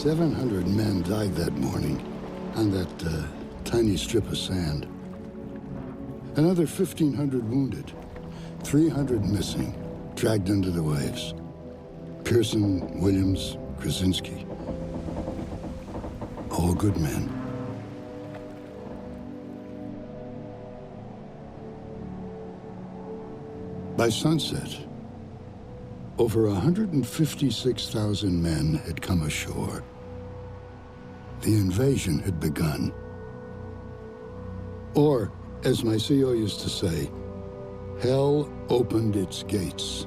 700 men died that morning on that tiny strip of sand. Another 1,500 wounded, 300 missing, dragged under the waves. Pearson, Williams, Krasinski. All good men. By sunset, over 156,000 men had come ashore. The invasion had begun. Or, as my CO used to say, hell opened its gates.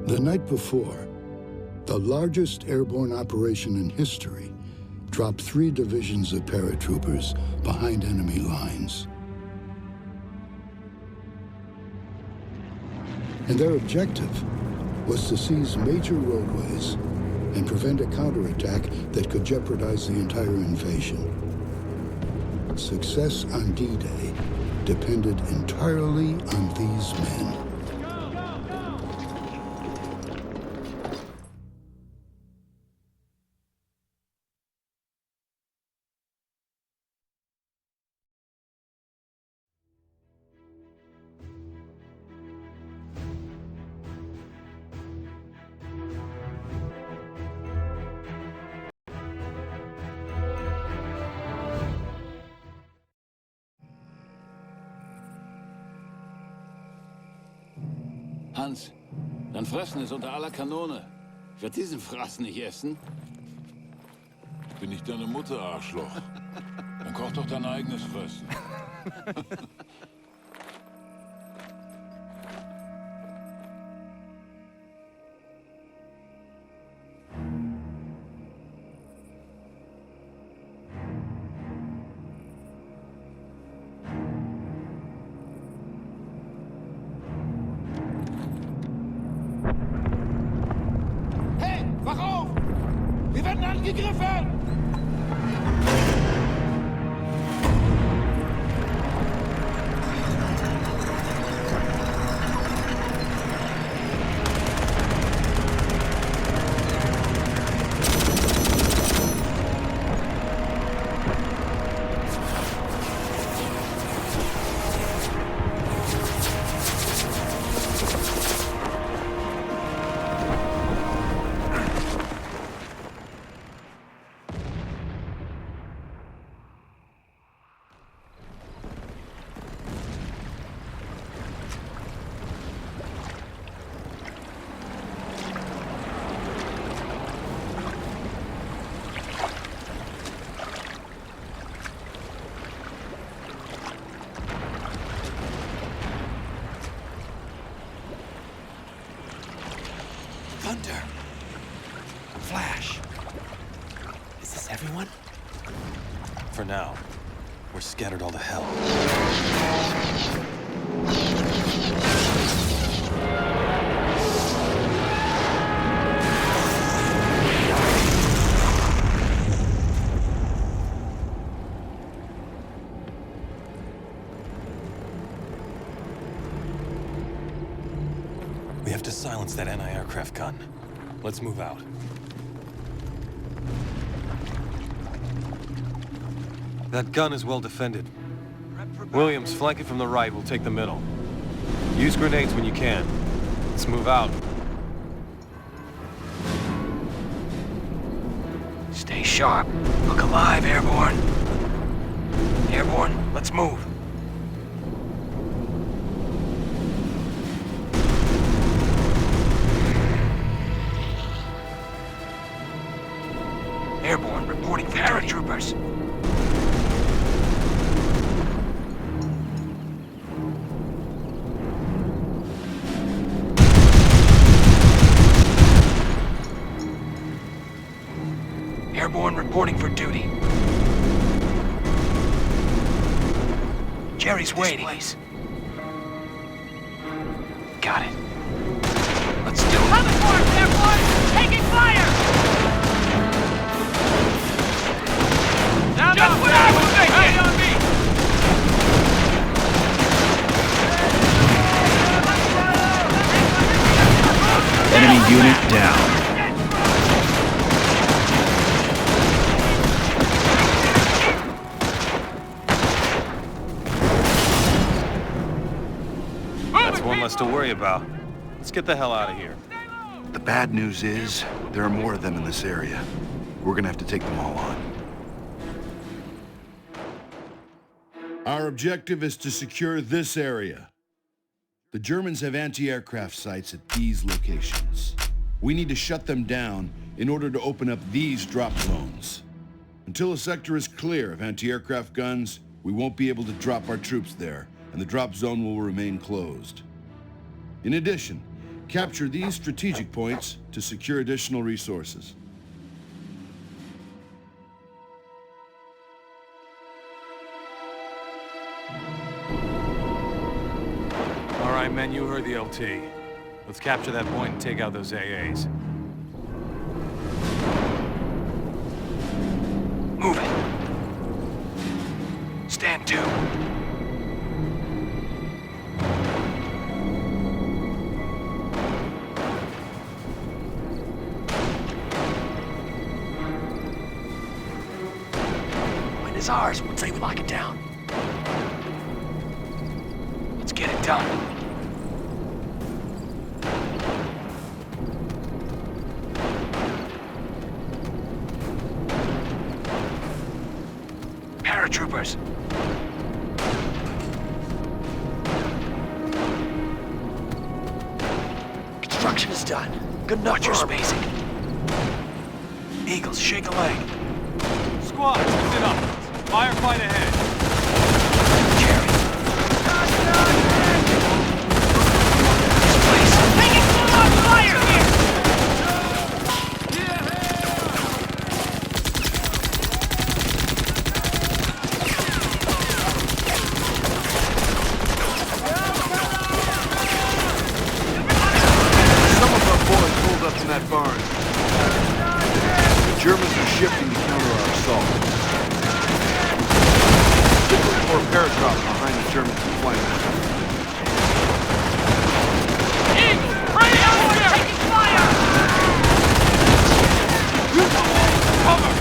The night before, the largest airborne operation in history dropped 3 divisions of paratroopers behind enemy lines. And their objective was to seize major roadways and prevent a counterattack that could jeopardize the entire invasion. Success on D-Day depended entirely on these men. Hans, dein Fressen ist unter aller Kanone. Ich werde diesen Fraß nicht essen. Bin ich deine Mutter, Arschloch? Dann koch doch dein eigenes Fressen. Wach auf! Wir werden angegriffen! Thunder! Flash! Is this everyone? For now. We're scattered all to hell. We have to silence that anti-aircraft gun. Let's move out. That gun is well defended. Williams, flank it from the right. We'll take the middle. Use grenades when you can. Let's move out. Stay sharp. Look alive, Airborne. Airborne, let's move. Airborne reporting paratroopers. Airborne reporting for duty. Jerry's waiting. Got it. Let's do it. Coming for us, Airborne! Taking fire! Enemy unit down. That's one less to worry about. Let's get the hell out of here. The bad news is, there are more of them in this area. We're gonna have to take them all on. Our objective is to secure this area. The Germans have anti-aircraft sites at these locations. We need to shut them down in order to open up these drop zones. Until a sector is clear of anti-aircraft guns, we won't be able to drop our troops there, and the drop zone will remain closed. In addition, capture these strategic points to secure additional resources. All right, men, you heard the LT. Let's capture that point and take out those AAs. Move it. Stand to. When it's ours, we'll say we lock it down. Let's get it done. Paratroopers. Construction is done. Good enough. Watch your spacing. Eagles, shake a leg. Squad, sit up. Firefight ahead. Jerry. This place. Taking full-on fire here! Some of our boys pulled up in that barn. The Germans are shifting to counter our assault. Get those four paratroopers behind the Germans and flank them. Eagles, pray out here! Taking fire! Cover!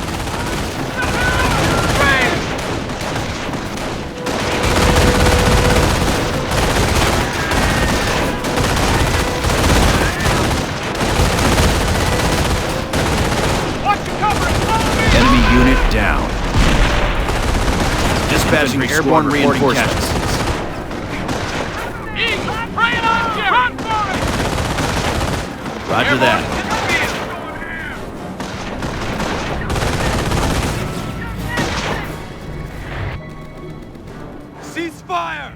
Enemy unit down. Dispatching airborne reinforcements. Eagles, pray out here! Run for it! Roger that. Ceasefire!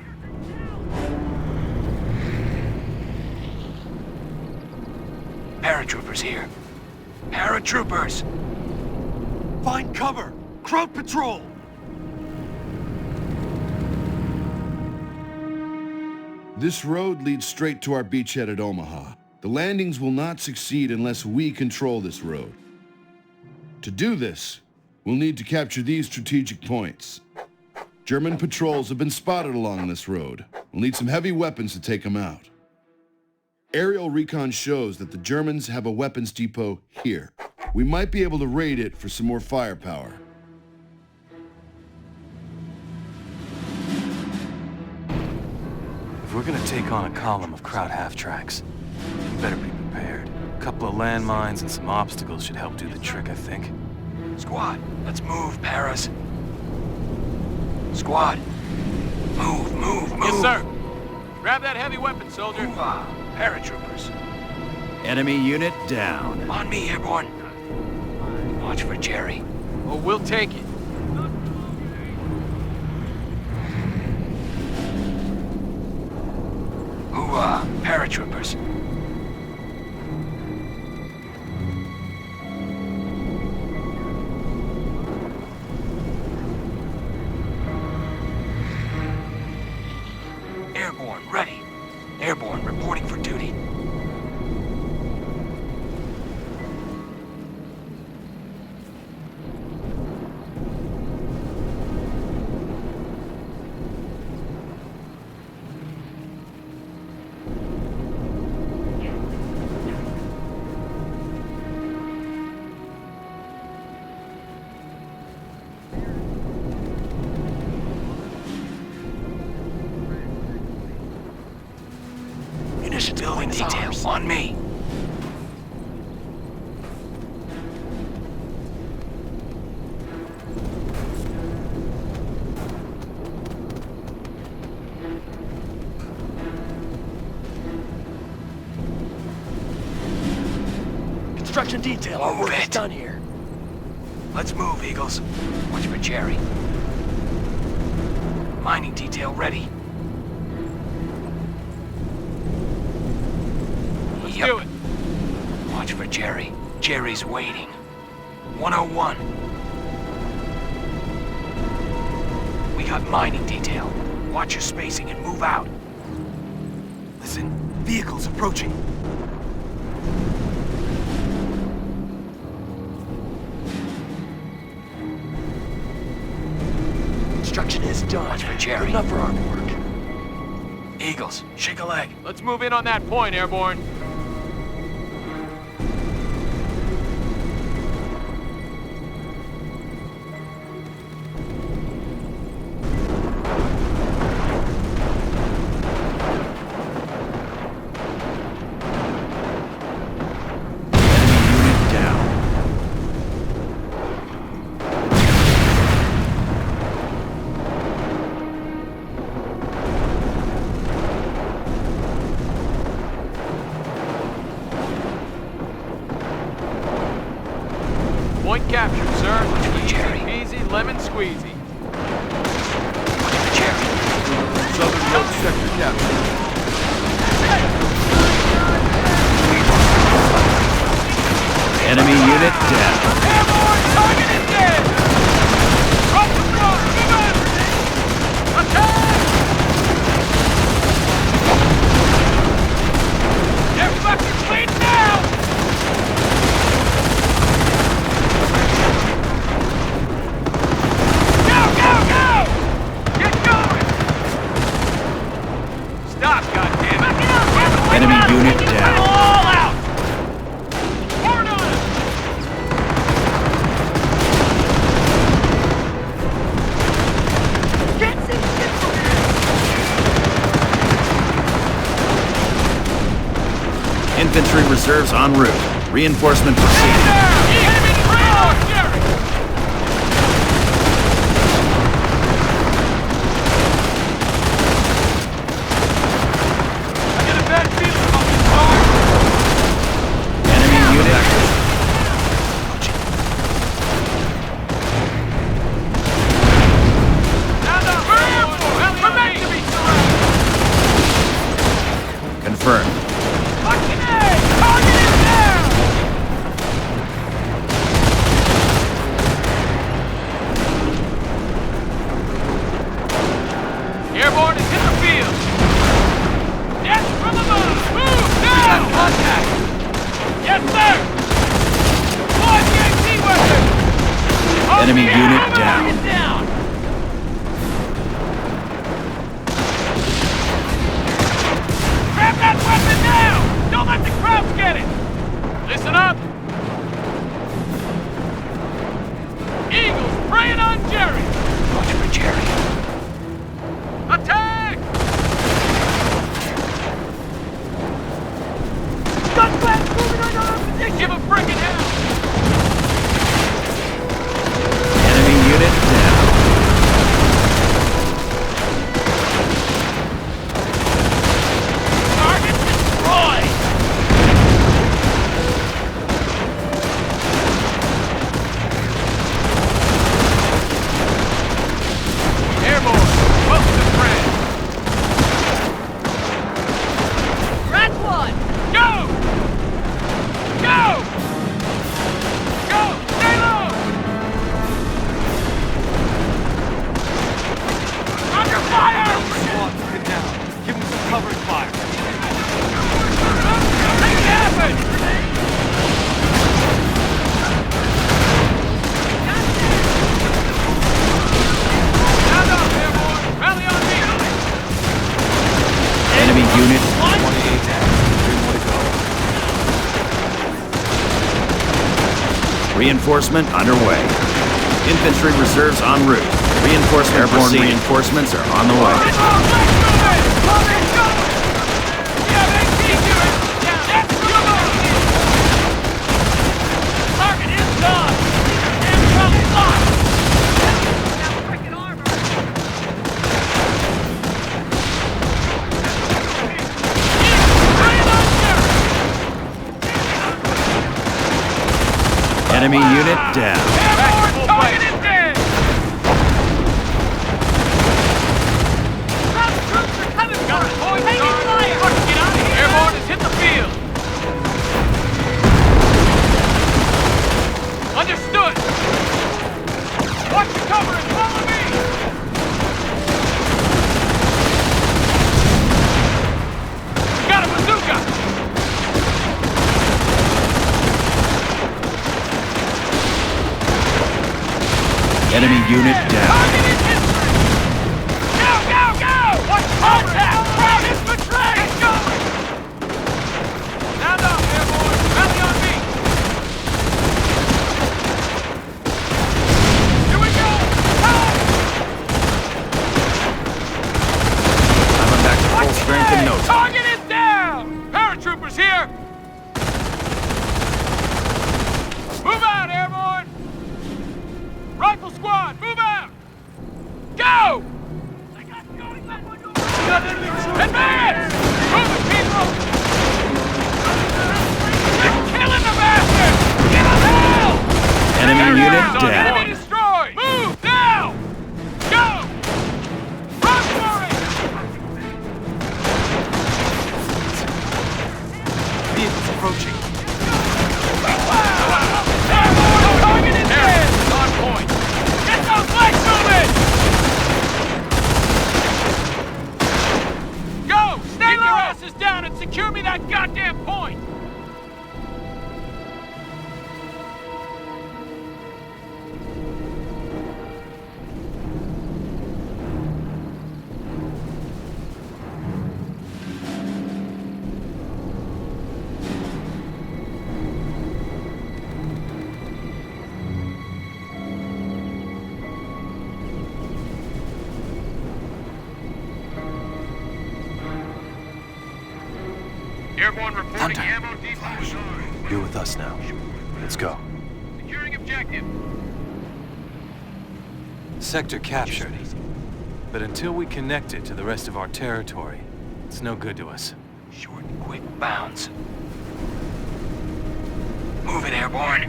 Paratroopers here. Paratroopers! Find cover! Crowd patrol! This road leads straight to our beachhead at Omaha. The landings will not succeed unless we control this road. To do this, we'll need to capture these strategic points. German patrols have been spotted along this road. We'll need some heavy weapons to take them out. Aerial recon shows that the Germans have a weapons depot here. We might be able to raid it for some more firepower. If we're gonna take on a column of crowd half-tracks, we better be prepared. A couple of landmines and some obstacles should help do the trick, I think. Squad, let's move, Paras. Squad, move, move, move. Yes, sir. Grab that heavy weapon, soldier. Hoorah, paratroopers. Enemy unit down. On me, airborne. Watch for Jerry. Oh, we'll take it. Hoorah, paratroopers. Airborne, ready. Airborne, reporting for duty. Extraction's building detail on me. Construction detail. Our work is done here. Let's move, Eagles. Watch for Jerry. Mining detail ready. Let's do it. Watch for Jerry. Jerry's waiting. 101. We got mining detail. Watch your spacing and move out. Listen, vehicles approaching. Construction is done. Watch for Jerry. Good enough for our work. Eagles, shake a leg. Let's move in on that point, Airborne. Point captured, sir. Easy peasy, lemon squeezy. Southern Hill sector captured. Enemy unit down. Airborne target is dead! Drop the front! Move out! Attack! They're fucking clean now! Go, go, go! Get going! Stop, goddammit! Enemy unit down. All out! Hard on it! Get some shit from here! Infantry reserves en route. Reinforcement proceeding. Enemy ground! Jerry! I get a bad feeling about this car! Enemy unit. Now the we're meant to be surrounded! Confirmed. Fucking A! Target is down! Airborne is in the field! Yes, from above! Move now! Contact! Yes, sir! Deploy the AT weapon! Enemy Okay, unit target down. down! Grab that weapon now! Don't let the crowds get it! Listen up! Eagles preying on Jerry! Watch for Jerry. Attack! Gunflash moving on our position! Give a frickin' hell! Enemy unit down. Target destroyed! Airborne, welcome to France! That's one! Go! Go! Go! Stay low! Under fire! Get down. Give him some covering fire. Make it happen! Stand up, Airborne! Rally on me! Enemy unit. 28 down. 3 more to go. Reinforcement underway. Infantry reserves en route. Reinforcement airborne reinforcements are on the way. Let's move! Let's move it! Come in, go! We have AT Enemy unit down. Airborne target is dead! Ground troops are coming for us! Taking fire! Get out of here! Airborne has hit the field! Understood! Watch your cover and follow me! We got a bazooka! Enemy unit down. Target is history! Go, go, go! Watch contact! Ground infantry! Get going! Stand up, airborne! Rally on me! Here we go! Time! I'm back to full strength in no time. Target is down! Paratroopers here! Move out, airborne! Rifle squad, move out! Go! Advance! Move it, people! They're killing the bastard! Get on hell! Enemy unit Enemy down. destroyed! Move now! Go! Run for it! Vehicles approaching. Target is dead! On point! Get those lights moving! Go! Stay low! Keep your asses down and secure me that goddamn point! Airborne reporting Hunter. ammo defense. You're with us now. Let's go. Securing objective. Sector captured. But until we connect it to the rest of our territory, it's no good to us. Short, quick bounds. Move it, airborne.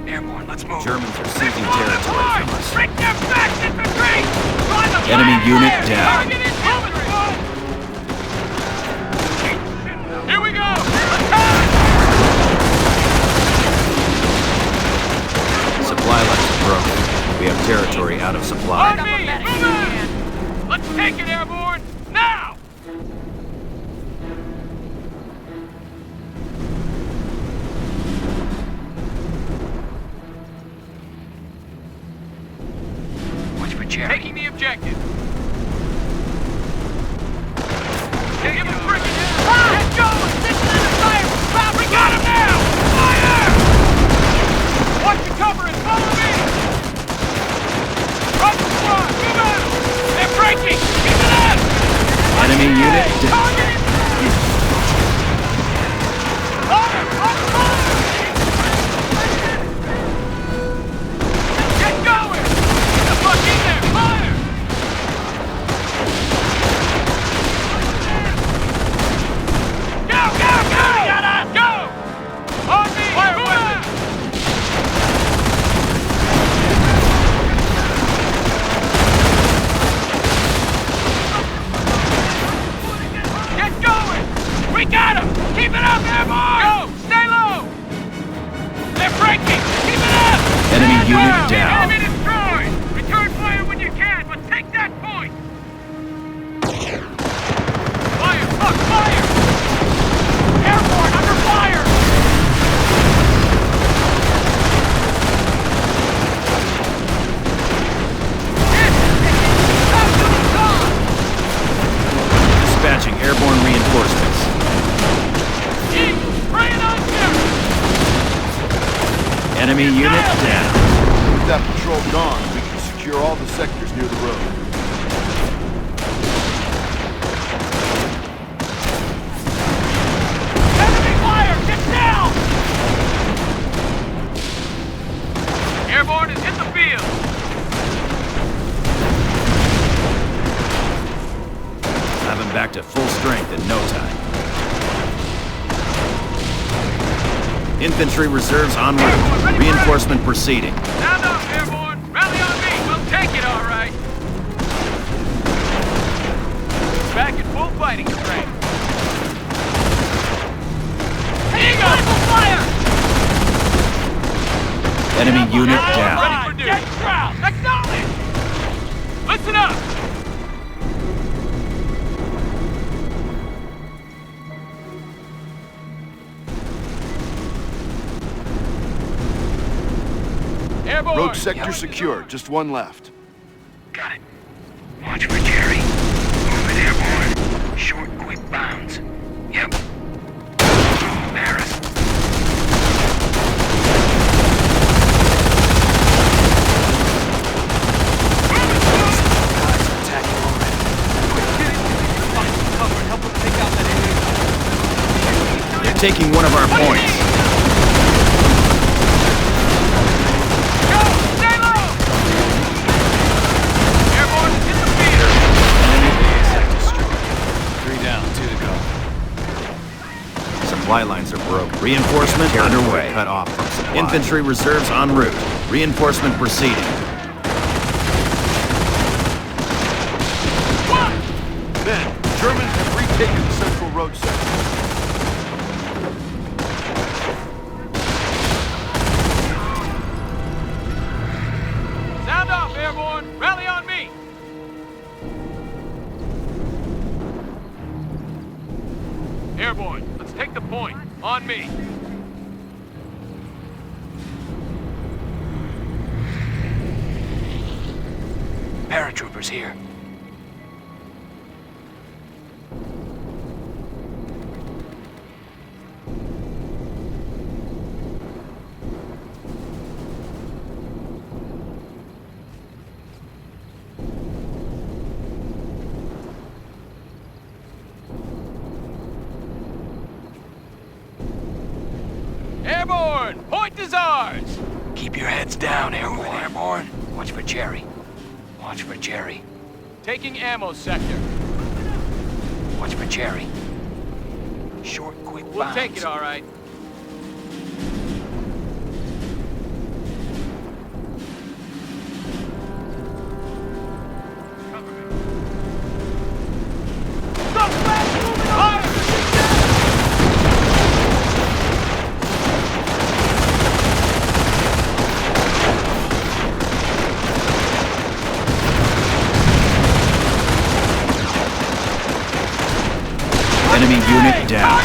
Airborne, let's move. Germans are seizing territory from us. Break their backs, infantry! Find the Enemy fire! unit down. Target is moving, squad! Here we go! Attack! Supply lines are broken. We have territory out of supply. On me! Move in! Let's take it, airborne! Now! Watch for Jerry. Taking the objective. Give him friggin' Get going! Station in the fire! We got him now! Fire! Watch the cover and follow me! Rifle squad, move out! They're breaking! Keep it up! Enemy unit down. Target! Fire! Fire! Get going! Get the fuck in there! Fire! Go! Go! Go! Go! On me! Fire! Move out! Get going! We got him! Keep it up, airborne! Go! Stay low! They're breaking! Keep it up! Enemy Stand unit down! down. Enemy destroyed! Return fire when you can, but take that point! Fire! Fuck! Fire! Airborne under fire! Dispatching airborne reinforcements. Spraying on terror! Enemy unit down. With that patrol gone, we can secure all the sectors near the road. Enemy fire! Get down! Airborne has hit the field! Have him back to full strength in no time. Infantry reserves en route. Reinforcement proceeding. Sound off, airborne! Rally on me! We'll take it, all right! Back in full fighting strength. Eagle! Fire! Enemy unit down. Ready for duty. Get ground! Acknowledge! Listen up! Airborne! Road sector secure. Just one left. Got it. Watch for Jerry. Moving airborne. Short, quick bounds. Yep. Paris. Attacking already. Quick, get in. Find some cover and help them take out that area. They're taking one of our points. Go! Stay low! Airborne, hit the field! Three down, 2 to go. Supply lines are broken. Reinforcement underway. Cut off from supply. Infantry reserves en route. Reinforcement proceeding. Men, Germans have retaken the central road sector. Sound off, airborne! Rally on me! Airborne, let's take the point. On me. Paratroopers here. Airborne! Point is ours! Keep your heads down, airborne. Watch for Jerry. Watch for Jerry. Taking ammo sector. Watch for Jerry. Short, quick bounds. We'll take it, all right. Enemy unit down.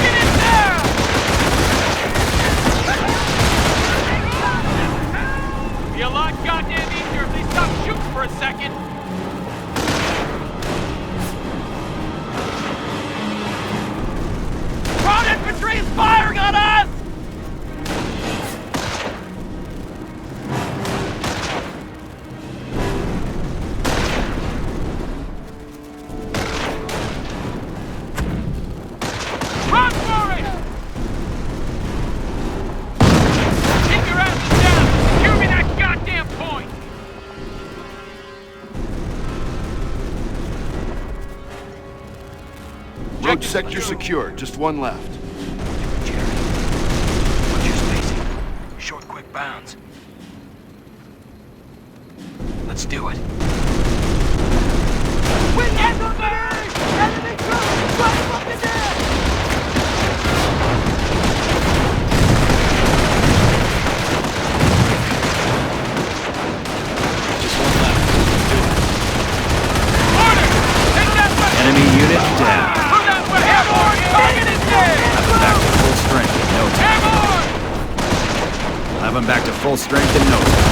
Be a lot goddamn easier if they stop shooting for a second. Ground infantry is firing on us! Run for it! Keep your asses down! Secure me that goddamn point! Road sector secure. Just one left. Jerry. Watch your spacing. Short, quick bounds. Let's do it. With enemy! Enemy troops! Right from the dead! Order! Take that way! Enemy unit down. Move that way! Airborne! Target is dead! Back to full strength in no time. Airborne! We'll have them back to full strength in no time.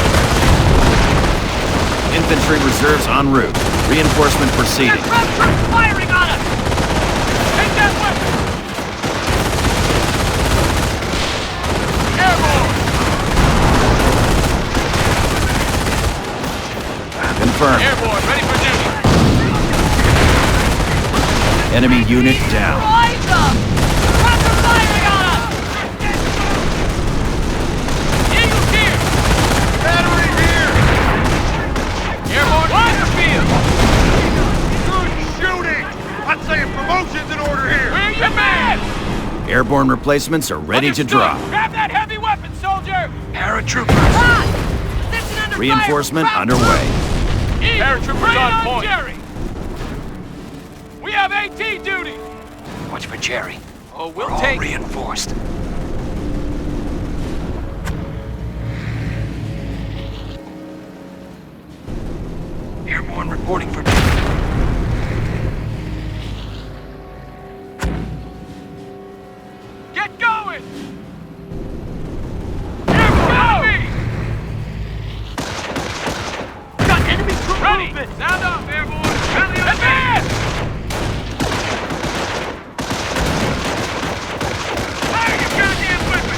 Infantry reserves en route. Reinforcement proceeding. Red troops firing on us! Take that way! Airborne! Confirmed. Airborne, ready for duty! Enemy unit down. Light them! Troops are firing on us! Eagles here! Battery here! Airborne, on the field! Good shooting! I'd say a promotion's in order here. Where you man? Airborne replacements are ready to Understood. drop. Grab that heavy weapon, soldier! Paratroopers. Reinforcement underway. Paratroopers on point. Jerry. We have AT duty. Watch for Jerry. Oh, We're we'll all take... reinforced. Airborne reporting for duty. Get going! Airborne! Got enemy troop movement! Sound up, airborne! Advance! Fire your goddamn weapon!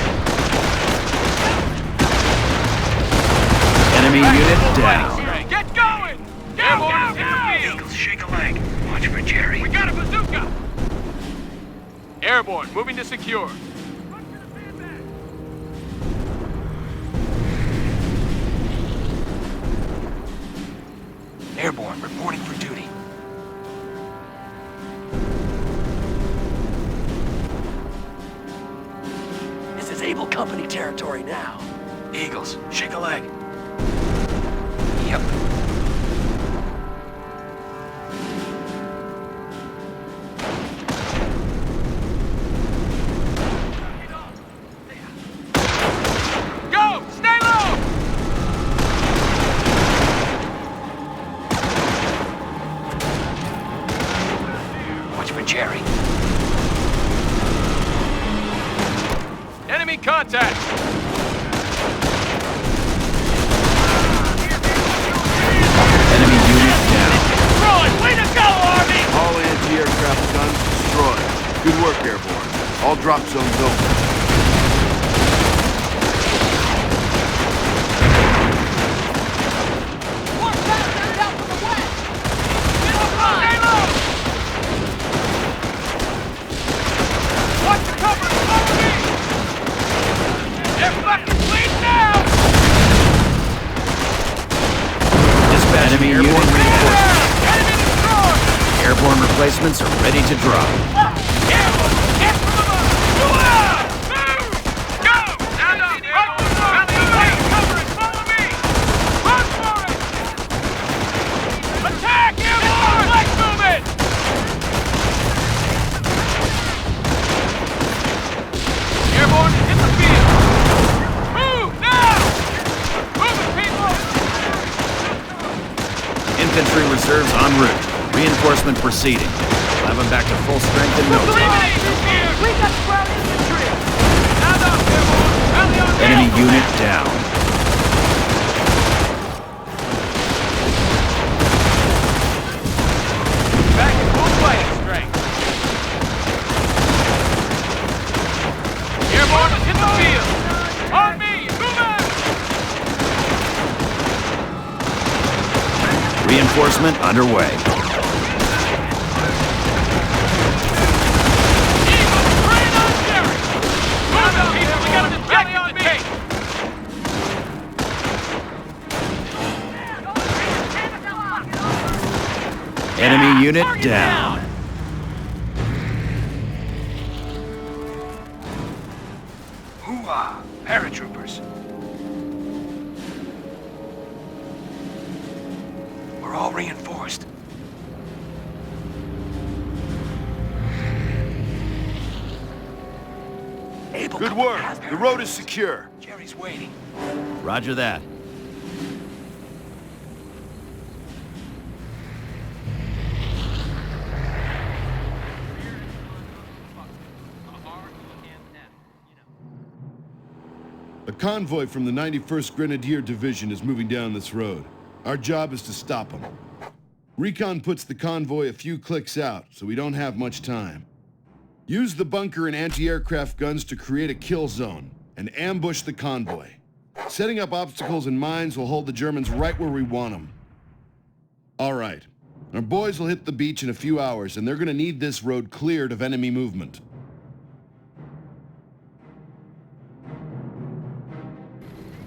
Enemy unit down. Get going! Down, down, down! Eagles, shake a leg. Watch for Jerry. We got a bazooka! Airborne, moving to secure. Airborne reporting for duty. This is Able Company territory now. Eagles, shake a leg. Yep. Go! Stay low! Watch for Jerry. Enemy contact! Enemy unit down. Destroyed! Way to go, Army! All anti-aircraft guns destroyed. Good work, Airborne. All drop zones open. Stay low! Watch the cover! Follow me! They're fucking clean now! Dispatch enemy unit reinforcements. Enemy destroyed! Airborne replacements are ready to drop. Airborne! Get from above! Move! Go! Stand up! Right to the right! Cover it! Follow me! Run for it! Attack! Airborne! Flank movement! Airborne, hit the field! Move! Now! Move it, people! Infantry reserves en route. Reinforcement proceeding. We'll have them back to full strength in no time. We got ground infantry! Stand up, Airborne! Rally on Enemy down! unit down. Back in full fighting strength. Airborne, hit the field! On me! Move out! Reinforcement underway. Eagle, train on Jerry! Move out, people! We got an objective to take! Enemy unit down. Hoo-ah! Paratroopers. We're all reinforced. Able Good Company work. has The road is secure. Jerry's waiting. Roger that. A convoy from the 91st Grenadier Division is moving down this road. Our job is to stop them. Recon puts the convoy a few clicks out, so we don't have much time. Use the bunker and anti-aircraft guns to create a kill zone and ambush the convoy. Setting up obstacles and mines will hold the Germans right where we want them. All right. Our boys will hit the beach in a few hours, and they're gonna need this road cleared of enemy movement.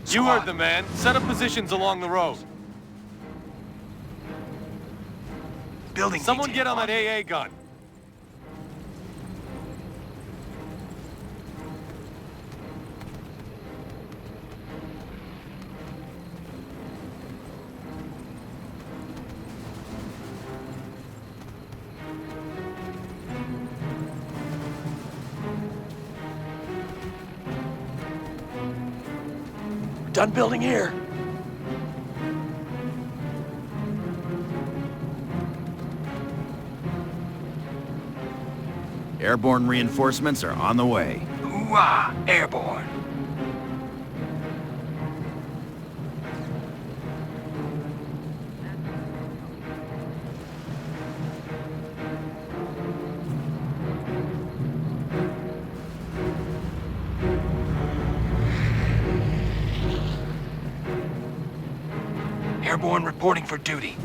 You heard the man. Set up positions along the road. Building Someone detail get on that AA gun. Sun building here. Airborne reinforcements are on the way. Ooh-ah, airborne. Airborne reporting for duty.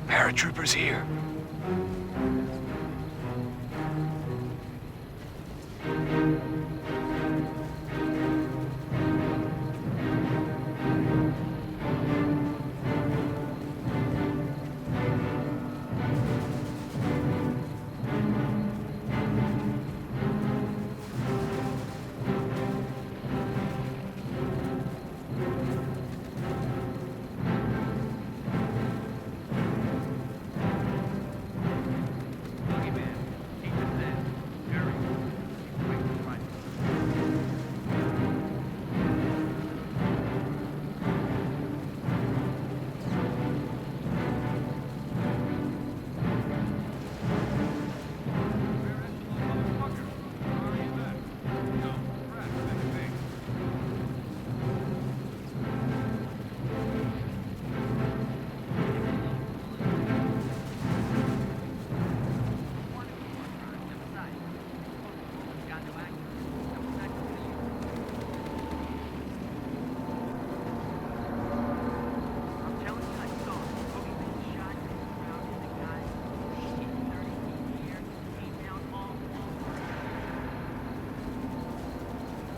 Paratroopers here.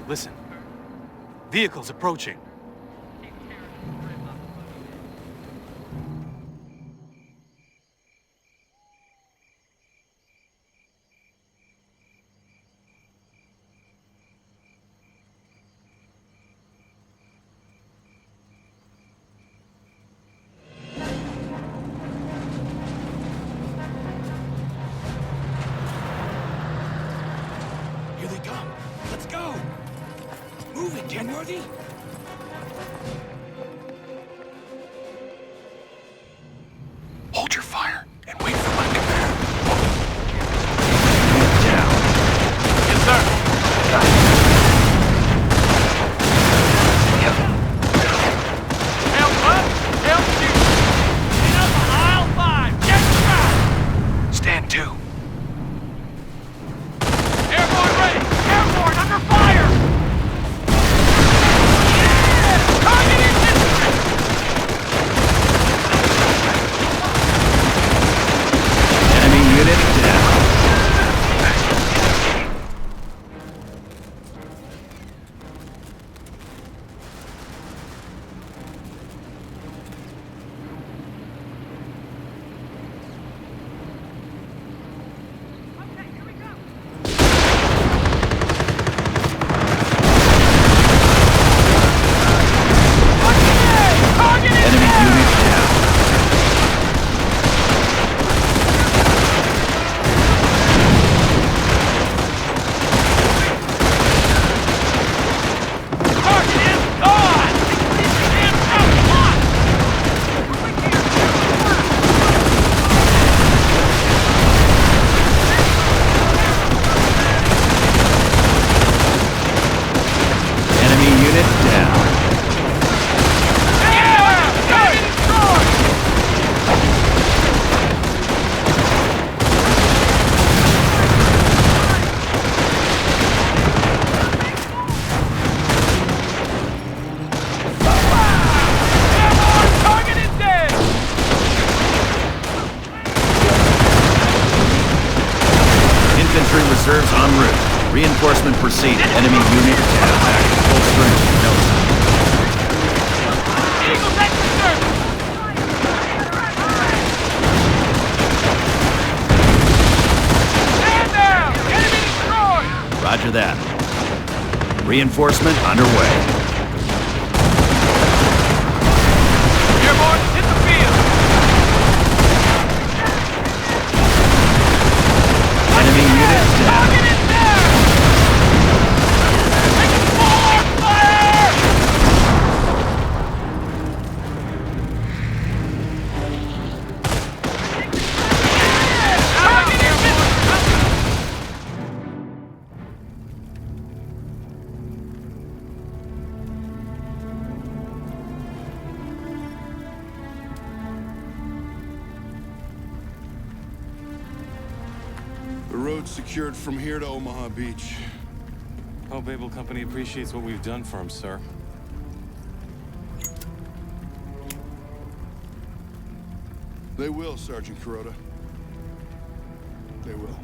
Listen. Vehicles approaching. Here they come. Let's go. Move it, Kenworthy. Hold your fire and wait for my command. Down. Yes, sir. Help up, help shoot. Get up on aisle 5. Get shot. Stand to. Airborne ready. Airborne under fire. Target infantry. Enemy unit down. Enemy unit down. Target is gone. Damn truck locked. Enemy unit down. Target destroyed. Airborne target is dead. Infantry reserves en route. Reinforcement proceed. Enemy unit down. Back to full strength. No time. Eagles exit service. Stand down. Enemy destroyed. Roger that. Reinforcement underway. Airborne road secured from here to Omaha Beach. Hope Able Company appreciates what we've done for him, sir. They will, Sergeant Kuroda. They will.